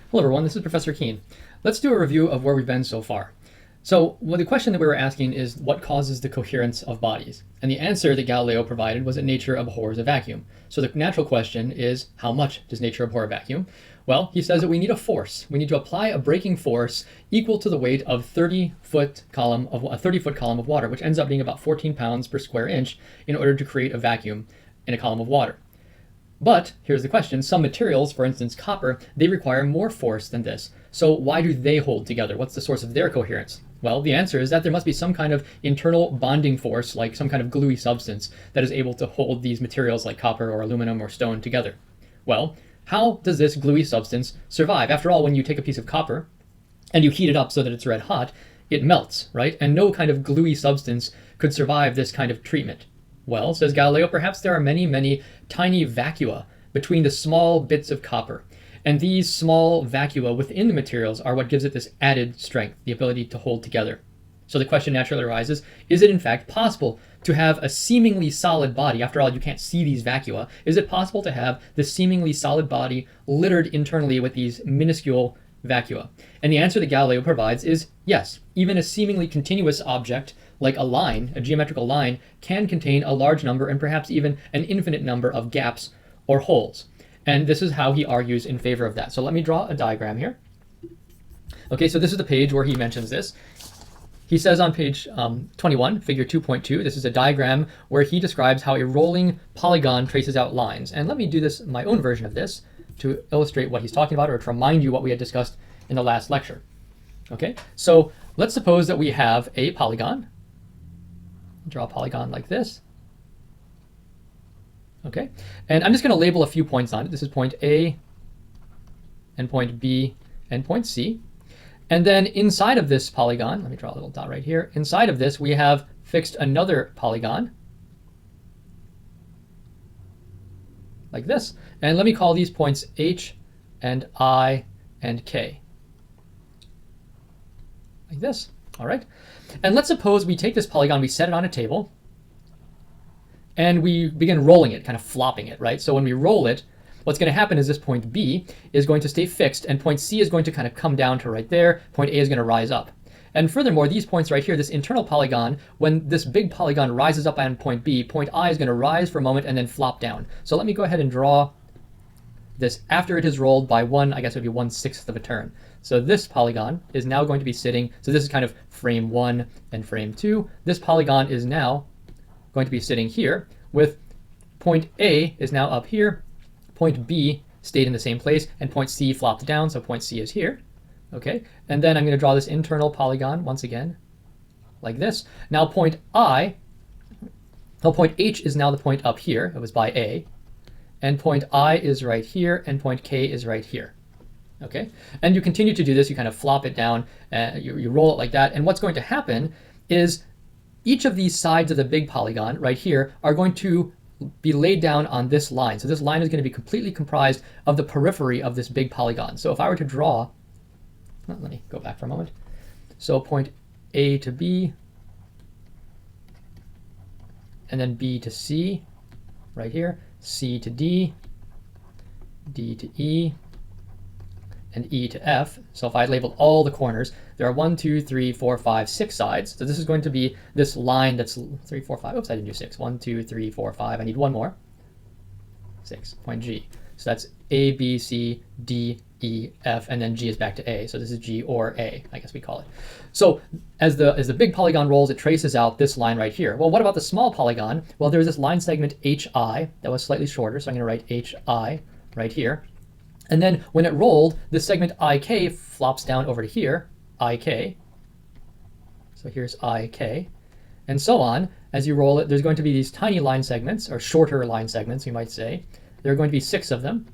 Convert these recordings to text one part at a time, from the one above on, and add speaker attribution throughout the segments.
Speaker 1: Hello everyone, this is Professor Kuehn. Let's do a review of where we've been so far. So the question that we were asking is what causes the coherence of bodies? And the answer that Galileo provided was that nature abhors a vacuum. So the natural question is, how much does nature abhor a vacuum? Well, he says that we need a force. We need to apply a braking force equal to the weight of a 30-foot column of water, which ends up being about 14 pounds per square inch in order to create a vacuum in a column of water. But here's the question, some materials, for instance copper, they require more force than this. So why do they hold together? What's the source of their coherence? Well, the answer is that there must be some kind of internal bonding force, like some kind of gluey substance that is able to hold these materials like copper or aluminum or stone together. Well, how does this gluey substance survive? After all, when you take a piece of copper and you heat it up so that it's red hot, it melts, right? And no kind of gluey substance could survive this kind of treatment. Well, says Galileo, perhaps there are many, many tiny vacua between the small bits of copper. And these small vacua within the materials are what gives it this added strength, the ability to hold together. So the question naturally arises, is it in fact possible to have a seemingly solid body? After all, you can't see these vacua. Is it possible to have this seemingly solid body littered internally with these minuscule vacua? And the answer that Galileo provides is yes. Even a seemingly continuous object like a line, a geometrical line, can contain a large number and perhaps even an infinite number of gaps or holes. And this is how he argues in favor of that. So let me draw a diagram here. Okay, so this is the page where he mentions this. He says on page 21, figure 2.2, this is a diagram where he describes how a rolling polygon traces out lines. And let me do this, my own version of this, to illustrate what he's talking about or to remind you what we had discussed in the last lecture. Okay, so let's suppose that we have a polygon. Draw a polygon like this. Okay, and I'm just going to label a few points on it. This is point A and point B and point C. And then inside of this polygon, let me draw a little dot right here. Inside of this, we have fixed another polygon like this. And let me call these points H and I and K. Like this. All right. And let's suppose we take this polygon, we set it on a table, and we begin rolling it, kind of flopping it, right? So when we roll it, what's going to happen is this point B is going to stay fixed, and point C is going to kind of come down to right there. Point A is going to rise up. And furthermore, these points right here, this internal polygon, when this big polygon rises up on point B, point I is going to rise for a moment and then flop down. So let me go ahead and draw this after it is rolled by I guess it would be 1/6 of a turn. So this polygon is now going to be sitting, so this is kind of frame 1 and frame 2. This polygon is now going to be sitting here with point A is now up here, point B stayed in the same place, and point C flopped down, so point C is here. Okay, and then I'm going to draw this internal polygon once again, like this. Now point H is now the point up here, it was by A, and point I is right here, and point K is right here. Okay, and you continue to do this, you kind of flop it down, you roll it like that, and what's going to happen is each of these sides of the big polygon right here are going to be laid down on this line. So this line is going to be completely comprised of the periphery of this big polygon. So if I were to draw, let me go back for a moment. So point A to B, and then B to C, right here, C to D, D to E, and E to F. So if I label all the corners, there are 1, 2, 3, 4, 5, 6 sides. So this is going to be this line that's 3, 4, 5. Oops, I didn't do 6. 1, 2, 3, 4, 5. I need one more. 6, point G. So that's A, B, C, D, E, F, and then G is back to A. So this is G or A, I guess we call it. So as the big polygon rolls, it traces out this line right here. Well, what about the small polygon? Well, there's this line segment HI that was slightly shorter, so I'm going to write HI right here. And then when it rolled, this segment IK flops down over to here, IK. So here's IK. And so on. As you roll it, there's going to be these tiny line segments, or shorter line segments, you might say. There are going to be 6 of them.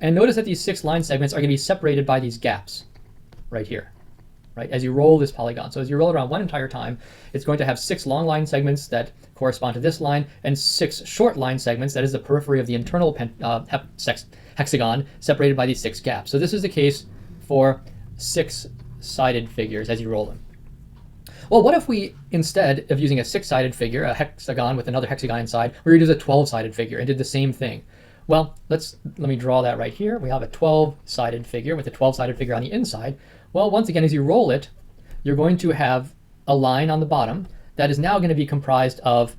Speaker 1: And notice that these 6 line segments are going to be separated by these gaps right here, right, as you roll this polygon. So as you roll it around one entire time, it's going to have 6 long line segments that correspond to this line, and 6 short line segments, that is the periphery of the internal hexagon, separated by these 6 gaps. So this is the case for 6-sided figures as you roll them. Well, what if we, instead of using a 6-sided figure, a hexagon with another hexagon inside, we were to use a 12-sided figure and did the same thing? Well, let me draw that right here. We have a 12-sided figure with a 12-sided figure on the inside. Well, once again, as you roll it, you're going to have a line on the bottom that is now going to be comprised of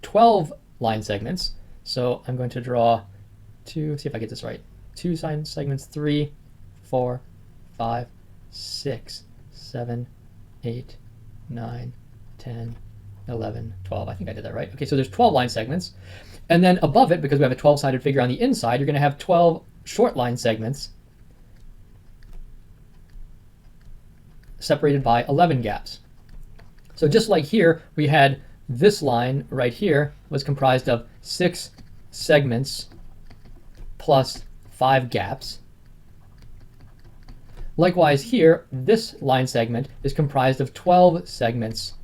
Speaker 1: 12 line segments. So I'm going to draw two, see if I get this right, 2 line segments, 3, 4, 5, 6, 7, 8, 9, 10, 11, 12. I think I did that right. Okay, so there's 12 line segments. And then above it, because we have a 12-sided figure on the inside, you're going to have 12 short line segments separated by 11 gaps. So just like here, we had this line right here was comprised of 6 segments plus 5 gaps. Likewise here, this line segment is comprised of 12 segments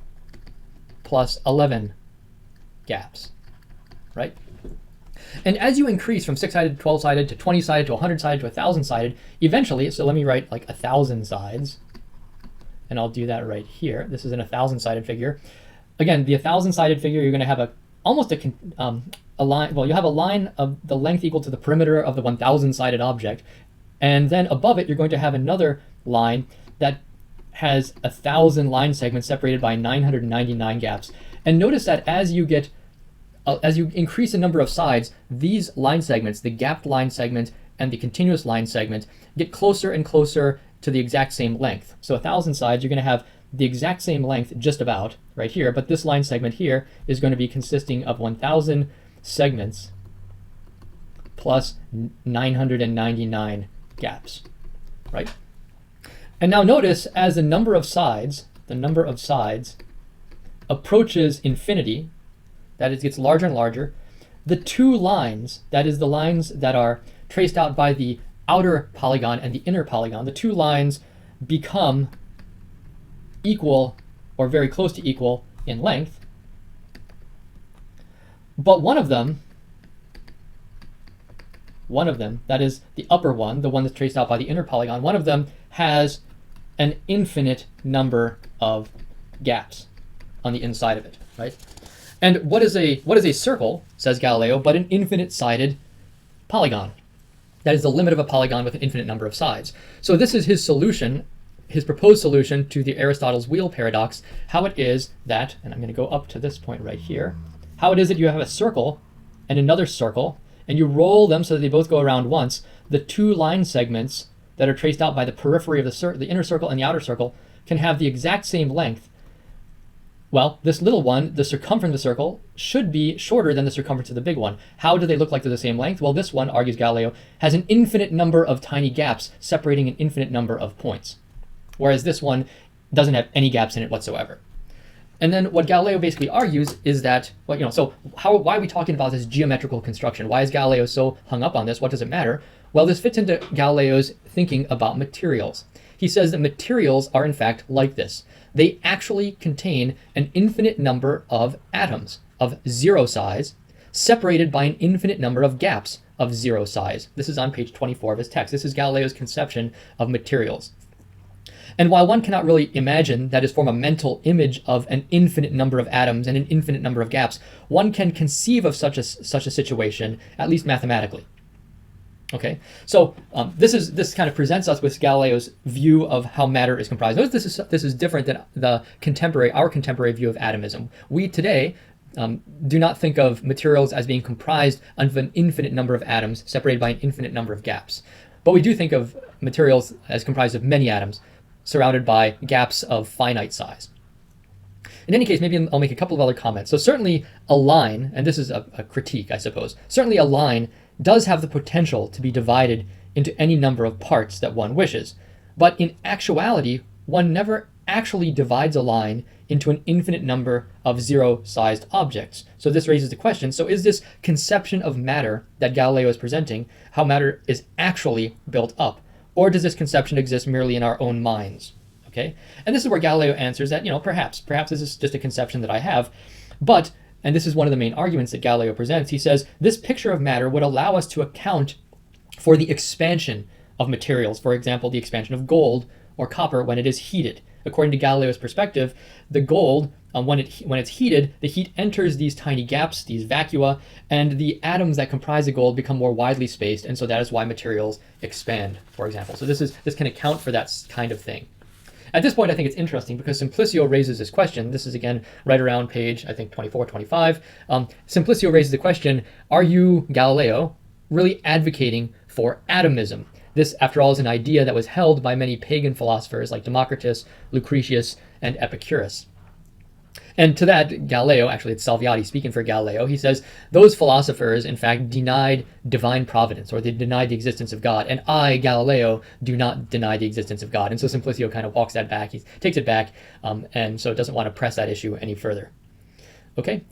Speaker 1: plus 11 gaps, right? And as you increase from 6-sided to 12-sided to 20-sided to 100-sided to 1,000-sided, eventually, so let me write like 1,000 sides, and I'll do that right here. This is an 1,000-sided figure. Again, the 1,000-sided figure, you're going to have almost a line. Well, you have a line of the length equal to the perimeter of the 1,000-sided object, and then above it, you're going to have another line that has 1,000 line segments separated by 999 gaps. And notice that as you increase the number of sides, these line segments, the gapped line segment and the continuous line segment, get closer and closer to the exact same length. So 1,000 sides, you're going to have the exact same length just about right here, but this line segment here is going to be consisting of 1,000 segments plus 999 gaps, right? And now notice as the number of sides approaches infinity, that is, gets larger and larger, the two lines, that is the lines that are traced out by the outer polygon and the inner polygon, the two lines become equal or very close to equal in length. But one of them, that is the upper one, the one that's traced out by the inner polygon, one of them has an infinite number of gaps on the inside of it, right? And what is a circle, says Galileo, but an infinite-sided polygon? That is the limit of a polygon with an infinite number of sides. So this is his solution, his proposed solution to the Aristotle's wheel paradox, how it is that, and I'm going to go up to this point right here, how it is that you have a circle and another circle, and you roll them so that they both go around once. The two line segments that are traced out by the periphery of the inner circle and the outer circle can have the exact same length. Well, this little one, the circumference of the circle, should be shorter than the circumference of the big one. How do they look like they're the same length? Well, this one, argues Galileo, has an infinite number of tiny gaps separating an infinite number of points, whereas this one doesn't have any gaps in it whatsoever. And then what Galileo basically argues is that, well, so why are we talking about this geometrical construction? Why is Galileo so hung up on this? What does it matter? Well, this fits into Galileo's thinking about materials. He says that materials are in fact like this. They actually contain an infinite number of atoms of 0 size, separated by an infinite number of gaps of 0 size. This is on page 24 of his text. This is Galileo's conception of materials. And while one cannot really imagine, that is, form a mental image of an infinite number of atoms and an infinite number of gaps, one can conceive of such a situation, at least mathematically. Okay, so this kind of presents us with Galileo's view of how matter is comprised. Notice this is different than our contemporary view of atomism. We today do not think of materials as being comprised of an infinite number of atoms separated by an infinite number of gaps. But we do think of materials as comprised of many atoms surrounded by gaps of finite size. In any case, maybe I'll make a couple of other comments. So certainly a line, and this is a critique, I suppose, certainly a line does have the potential to be divided into any number of parts that one wishes. But in actuality, one never actually divides a line into an infinite number of 0-sized objects. So this raises the question, so is this conception of matter that Galileo is presenting how matter is actually built up? Or does this conception exist merely in our own minds? Okay, and this is where Galileo answers that, perhaps this is just a conception that I have, but, and this is one of the main arguments that Galileo presents, he says, this picture of matter would allow us to account for the expansion of materials, for example, the expansion of gold or copper when it is heated. According to Galileo's perspective, the gold when it's heated, the heat enters these tiny gaps, these vacua, and the atoms that comprise the gold become more widely spaced, and so that is why materials expand, for example. So this can account for that kind of thing. At this point, I think it's interesting because Simplicio raises this question. This is, again, right around page, I think, 24, 25. Simplicio raises the question, are you, Galileo, really advocating for atomism? This, after all, is an idea that was held by many pagan philosophers like Democritus, Lucretius, and Epicurus. And to that, Galileo, actually it's Salviati speaking for Galileo, he says, those philosophers, in fact, denied divine providence, or they denied the existence of God, and I, Galileo, do not deny the existence of God. And so Simplicio kind of walks that back, he takes it back, and so doesn't want to press that issue any further. Okay,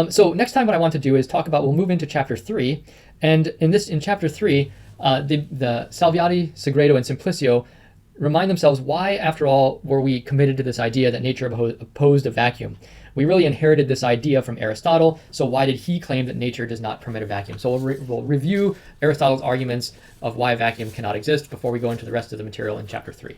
Speaker 1: so next time what I want to do is talk about, we'll move into chapter 3, and in chapter 3, the Salviati, Segredo, and Simplicio remind themselves why, after all, were we committed to this idea that nature opposed a vacuum. We really inherited this idea from Aristotle, so why did he claim that nature does not permit a vacuum? So we'll review Aristotle's arguments of why a vacuum cannot exist before we go into the rest of the material in chapter 3.